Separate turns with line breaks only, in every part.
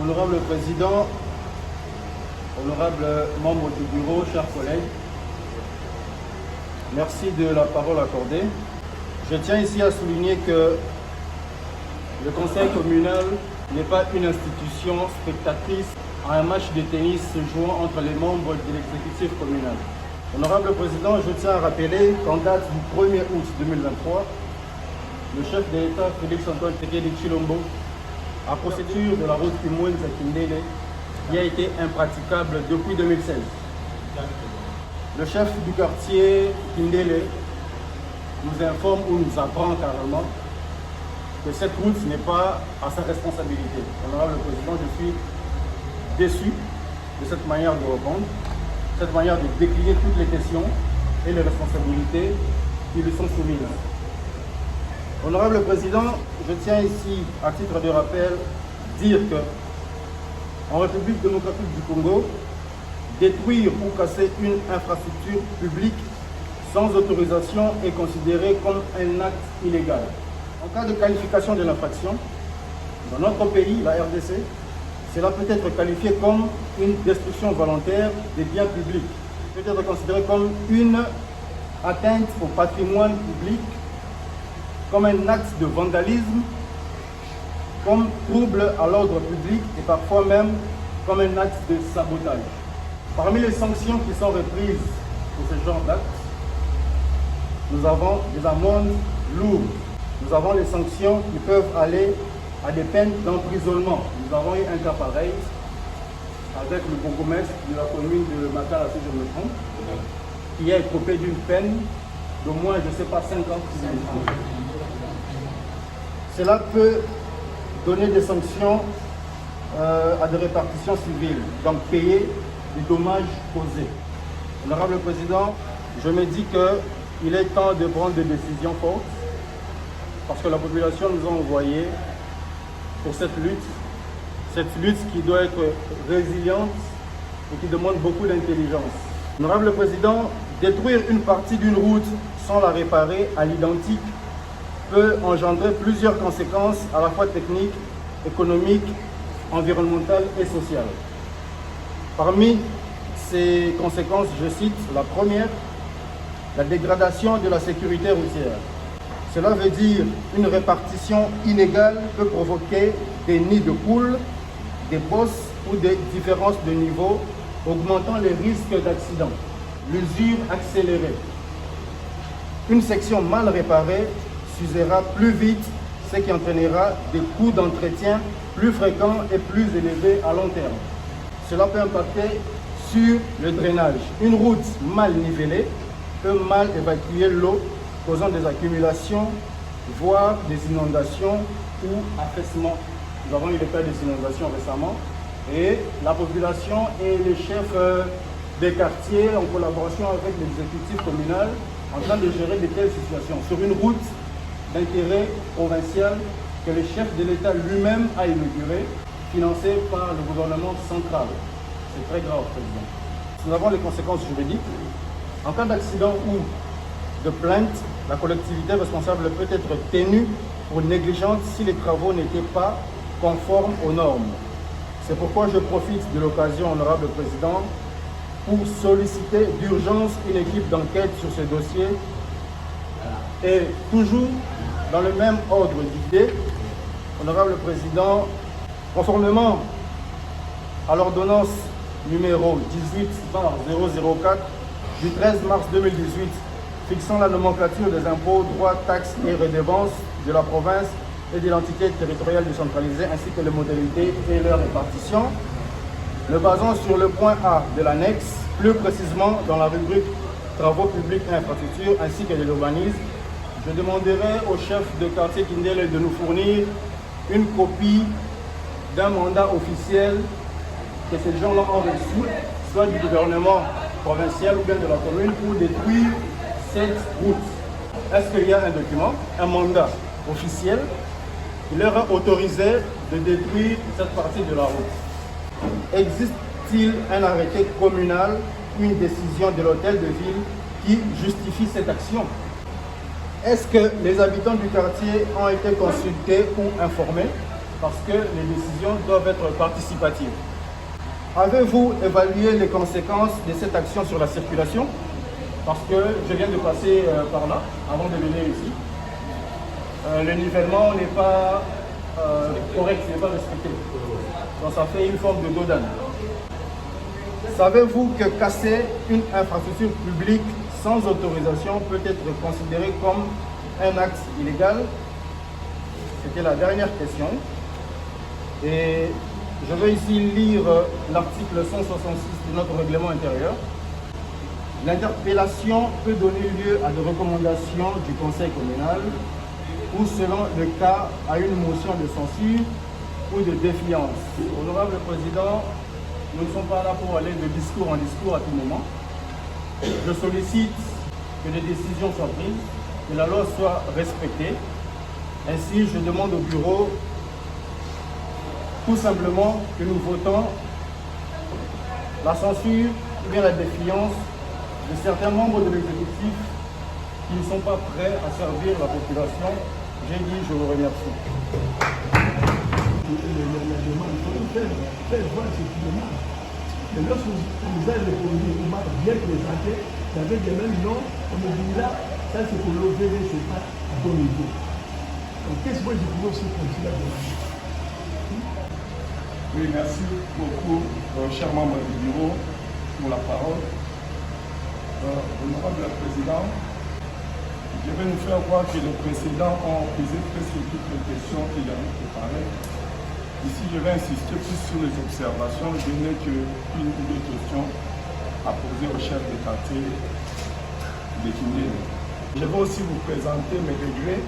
Honorable Président, honorable membre du bureau, chers collègues, merci de la parole accordée. Je tiens ici à souligner que le conseil communal n'est pas une institution spectatrice à un match de tennis se jouant entre les membres de l'exécutif communal. Honorable Président, je tiens à rappeler qu'en date du 1er août 2023, le chef de l'État, Félix-Antoine Tshisekedi Tshilombo, a procédure de la route Kimwenza-Kindélé qui a été impraticable depuis 2016. Le chef du quartier Kindélé nous informe ou nous apprend carrément que cette route n'est pas à sa responsabilité. Honorable Président, je suis déçu de cette manière de répondre, cette manière de décliner toutes les questions et les responsabilités qui lui sont soumises. Honorable Président, je tiens ici, à titre de rappel, dire que en République démocratique du Congo, détruire ou casser une infrastructure publique sans autorisation est considéré comme un acte illégal. En cas de qualification de l'infraction, dans notre pays, la RDC, cela peut être qualifié comme une destruction volontaire des biens publics, peut être considéré comme une atteinte au patrimoine public, comme un acte de vandalisme, comme trouble à l'ordre public et parfois même comme un acte de sabotage. Parmi les sanctions qui sont reprises pour ce genre d'actes, nous avons des amendes lourdes. Nous avons les sanctions qui peuvent aller à des peines d'emprisonnement. Nous avons eu un cas pareil avec le bourgmestre de la commune de Makala, si je me trompe, qui a écopé d'une peine d'au moins, je ne sais pas, 5 ans. Cela peut donner des sanctions à des répartitions civiles, donc payer des dommages causés. Honorable Président, je me dis qu'il est temps de prendre des décisions fortes parce que la population nous a envoyé pour cette lutte qui doit être résiliente et qui demande beaucoup d'intelligence. Honorable Président, détruire une partie d'une route sans la réparer à l'identique peut engendrer plusieurs conséquences à la fois techniques, économiques, environnementales et sociales. Parmi ces conséquences, je cite la première, la dégradation de la sécurité routière. Cela veut dire une répartition inégale peut provoquer des nids de poules, des bosses ou des différences de niveau, augmentant les risques d'accident. L'usure accélérée. Une section mal réparée s'usera plus vite, ce qui entraînera des coûts d'entretien plus fréquents et plus élevés à long terme. Cela peut impacter sur le drainage. Une route mal nivelée peut mal évacuer l'eau, causant des accumulations, voire des inondations ou affaissements. Nous avons eu le cas des inondations récemment et la population et les chefs des quartiers en collaboration avec l'exécutif communal en train de gérer de telles situations sur une route d'intérêt provincial que le chef de l'État lui-même a inauguré, financé par le gouvernement central. C'est très grave, Président. Nous avons les conséquences juridiques. En cas d'accident ou de plainte, la collectivité responsable peut être tenue pour négligence si les travaux n'étaient pas conformes aux normes. C'est pourquoi je profite de l'occasion, honorable Président, pour solliciter d'urgence une équipe d'enquête sur ce dossier et toujours dans le même ordre d'idées, honorable Président, conformément à l'ordonnance numéro 18/004 du 13 mars 2018 fixant la nomenclature des impôts, droits, taxes et redevances de la province et de l'entité territoriale décentralisée ainsi que les modalités et leur répartition, me basant sur le point A de l'annexe, plus précisément dans la rubrique travaux publics et infrastructures ainsi que de l'urbanisme, je demanderai au chef de quartier Kindélé de nous fournir une copie d'un mandat officiel que ces gens-là ont reçu, soit du gouvernement provincial ou bien de la commune, pour détruire cette route. Est-ce qu'il y a un document, un mandat officiel qui leur a autorisé de détruire cette partie de la route? Existe-t-il un arrêté communal, une décision de l'hôtel de ville qui justifie cette action? Est-ce que les habitants du quartier ont été consultés ou informés? parce que les décisions doivent être participatives. Avez-vous évalué les conséquences de cette action sur la circulation? Parce que je viens de passer par là, avant de venir ici. Le nivellement n'est pas correct, n'est pas respecté. Donc ça fait une forme de dos d'âne. Savez-vous que casser une infrastructure publique sans autorisation peut être considéré comme un acte illégal? C'était la dernière question. Et je vais ici lire l'article 166 de notre règlement intérieur. L'interpellation peut donner lieu à des recommandations du Conseil communal ou, selon le cas, à une motion de censure ou de défiance. Honorable Président, nous ne sommes pas là pour aller de discours en discours à tout moment. Je sollicite que les décisions soient prises, que la loi soit respectée. Ainsi, je demande au bureau tout simplement que nous votons la censure ou bien la défiance de certains membres de l'exécutif qui ne sont pas prêts à servir la population. J'ai dit, je vous remercie.
Mais lorsque vous avez répondu, vous m'avez bien présenté, vous avez des mêmes noms, on me dit là, ça c'est pour l'OVV, c'est pas à bon niveau. Donc qu'est-ce que je peux aussi continuer à demander?
Oui, merci beaucoup, cher membre du bureau, pour la parole. Honorable Président, je vais nous faire voir que les précédents ont posé presque toutes les questions qu'il y a préparées. Ici, je vais insister plus sur les observations. Je n'ai qu'une ou deux questions à poser au chef de quartier de Kindé. Je vais aussi vous présenter mes regrets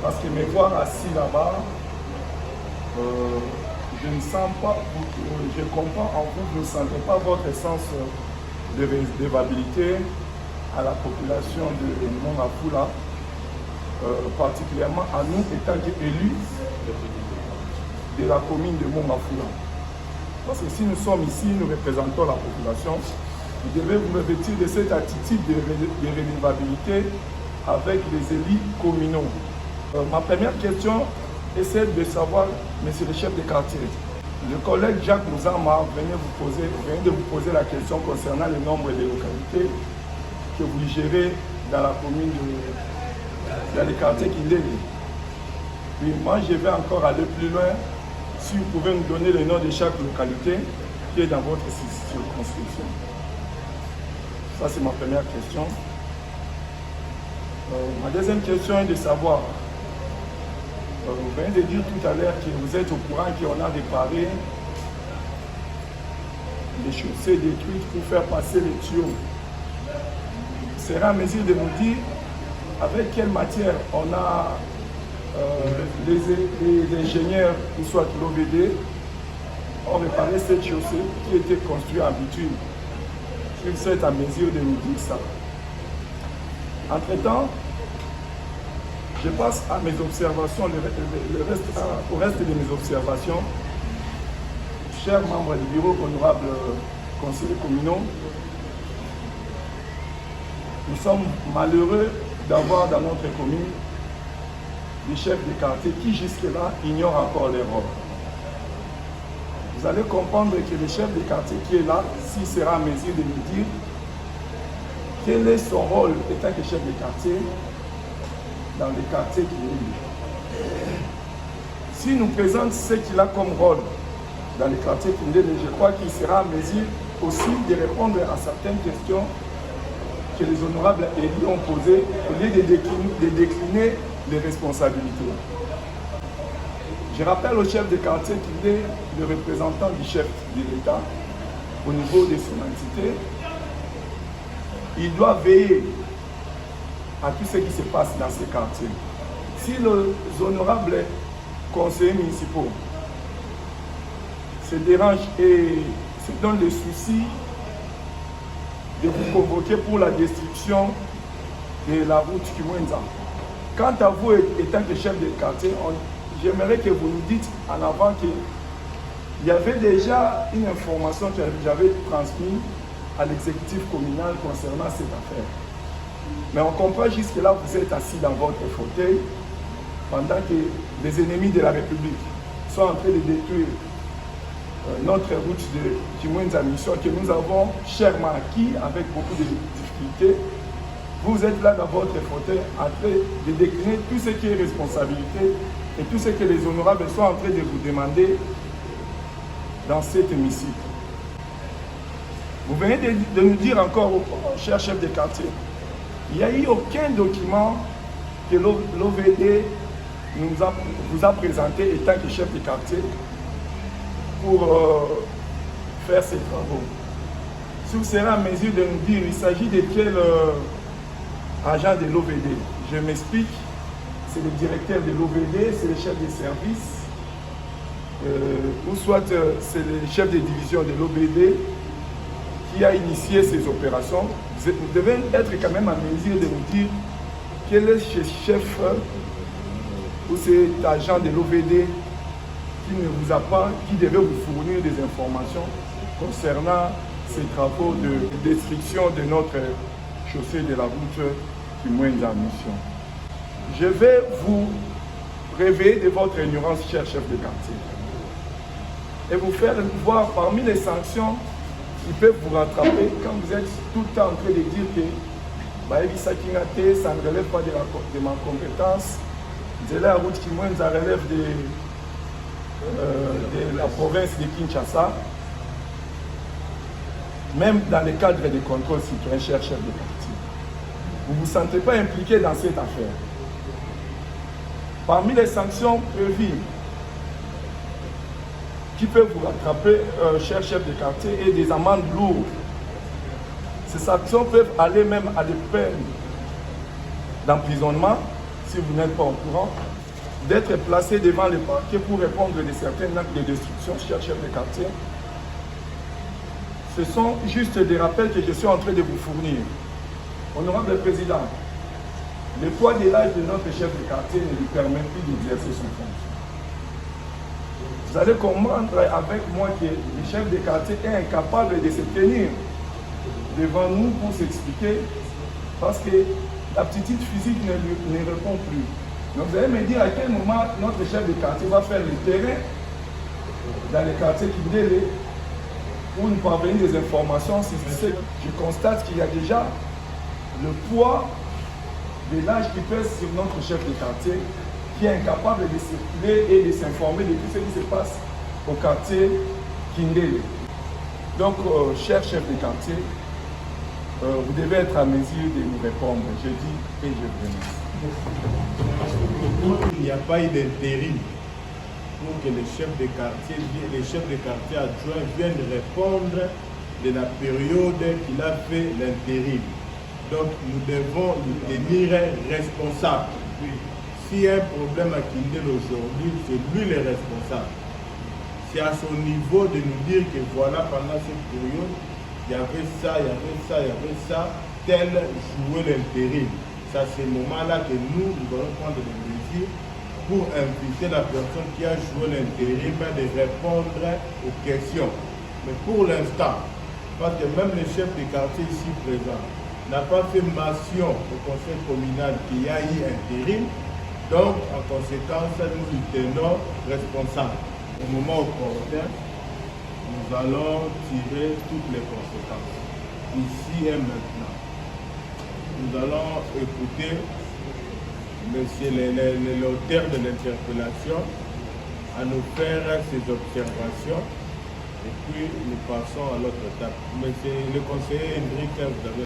parce que me voir assis là-bas, je ne sens pas, je comprends en vous ne sentez pas votre sens de redevabilité à la population de Mongafula, particulièrement à nous étant élus de la commune de Mongafula. Parce que si nous sommes ici, nous représentons la population, vous devez vous revêtir de cette attitude de redevabilité avec les élus communaux. Ma première question est celle de savoir, monsieur le chef de quartier, le collègue Jacques Mouzama vient de vous poser la question concernant le nombre de localités que vous gérez dans la commune dans le quartier Kindé. Puis moi, je vais encore aller plus loin. Si vous pouvez nous donner le nom de chaque localité qui est dans votre circonscription. Ça, c'est ma première question. Ma deuxième question est de savoir, vous venez de dire tout à l'heure que vous êtes au courant qu'on a réparé les chaussées détruites pour faire passer les tuyaux. Sera en mesure de nous dire avec quelle matière on a les ingénieurs, ou soit l'OVD, ont réparé cette chaussée qui était construite en bitume. Ils sont en mesure de nous dire ça. Entre-temps, je passe à mes observations, au reste de mes observations. Chers membres du bureau, honorables conseillers communaux, nous sommes malheureux d'avoir dans notre commune des chefs de quartier qui jusque-là ignorent encore les rôles. Vous allez comprendre que le chef de quartier qui est là, s'il sera en mesure de nous dire quel est son rôle étant que chef de quartier dans le quartier qu'il est. S'il nous présente ce qu'il a comme rôle dans le quartier qu'il est, je crois qu'il sera en mesure aussi de répondre à certaines questions que les honorables élus ont posées au lieu de décliner les responsabilités. Je rappelle au chef de quartier qu'il est le représentant du chef de l'État au niveau de son entité. Il doit veiller à tout ce qui se passe dans ces quartiers. Si les honorables conseillers municipaux se dérangent et se donnent le souci de vous convoquer pour la destruction de la route Kimwenza. Quant à vous, étant que chef de quartier, j'aimerais que vous nous dites en avant qu'il y avait déjà une information que j'avais transmise à l'exécutif communal concernant cette affaire. Mais on comprend jusque-là, vous êtes assis dans votre fauteuil pendant que les ennemis de la République sont en train de détruire notre route de Kimwenza Mission que nous avons chèrement acquis avec beaucoup de difficultés. Vous êtes là dans votre fauteuil en train de décliner tout ce qui est responsabilité et tout ce que les honorables sont en train de vous demander dans cet hémicycle. Vous venez de nous dire encore, cher chef de quartier, il n'y a eu aucun document que l'OVD vous a présenté étant que chef de quartier pour faire ces travaux. Si vous serez en mesure de nous dire, il s'agit de quel agent de l'OVD? Je m'explique, c'est le directeur de l'OVD, c'est le chef des services, ou soit c'est le chef de division de l'OVD qui a initié ces opérations. Vous devez être quand même en mesure de nous dire quel est ce chef ou cet agent de l'OVD qui ne vous a pas, qui devait vous fournir des informations concernant ces travaux de destruction de notre chaussée de la route Kimwenza Mission. Je vais vous réveiller de votre ignorance, cher chef de quartier, et vous faire voir parmi les sanctions qui peuvent vous rattraper quand vous êtes tout le temps en train de dire que ça ne relève pas de ma compétence. La route Kimwenza relève de la province de Kinshasa. Même dans le cadre des contrôles citoyens, cher chef de quartier, vous ne vous sentez pas impliqué dans cette affaire. Parmi les sanctions prévues qui peuvent vous rattraper, cher chef de quartier, et des amendes lourdes. Ces sanctions peuvent aller même à des peines d'emprisonnement, si vous n'êtes pas au courant, d'être placé devant le parquet pour répondre de certains actes de destruction, cher chef de quartier. Ce sont juste des rappels que je suis en train de vous fournir. Honorable Président, le poids de l'âge de notre chef de quartier ne lui permet plus d'exercer son fonction. Vous allez comprendre avec moi que le chef de quartier est incapable de se tenir devant nous pour s'expliquer parce que l'aptitude physique ne répond plus. Donc vous allez me dire à quel moment notre chef de quartier va faire le terrain dans le quartier Kindélé pour nous parvenir des informations. Je constate qu'il y a déjà le poids de l'âge qui pèse sur notre chef de quartier qui est incapable de circuler et de s'informer de tout ce qui se passe au quartier Kindélé. Donc, cher chef de quartier, vous devez être à mesure de nous répondre. Je dis et je remercie.
Il n'y a pas eu d'intérim pour que les chefs de quartier adjoints viennent répondre de la période qu'il a fait l'intérim. Donc nous devons nous tenir responsables. S'il y a un problème à Kindélé aujourd'hui, c'est lui le responsable. C'est à son niveau de nous dire que voilà, pendant cette période, il y avait ça, il y avait ça, il y avait ça, tel jouer l'intérim. C'est à ce moment-là que nous allons prendre des mesures pour inviter la personne qui a joué l'intérim de répondre aux questions. Mais pour l'instant, parce que même le chef de quartier ici présent n'a pas fait mention au conseil communal qu'il y a eu intérim, donc en conséquence, nous nous tenons responsables. Au moment opportun, nous allons tirer toutes les conséquences, ici et maintenant. Nous allons écouter l'auteur de l'interpellation à nous faire ces observations et puis nous passons à l'autre étape. Monsieur le conseiller Hendrik, vous avez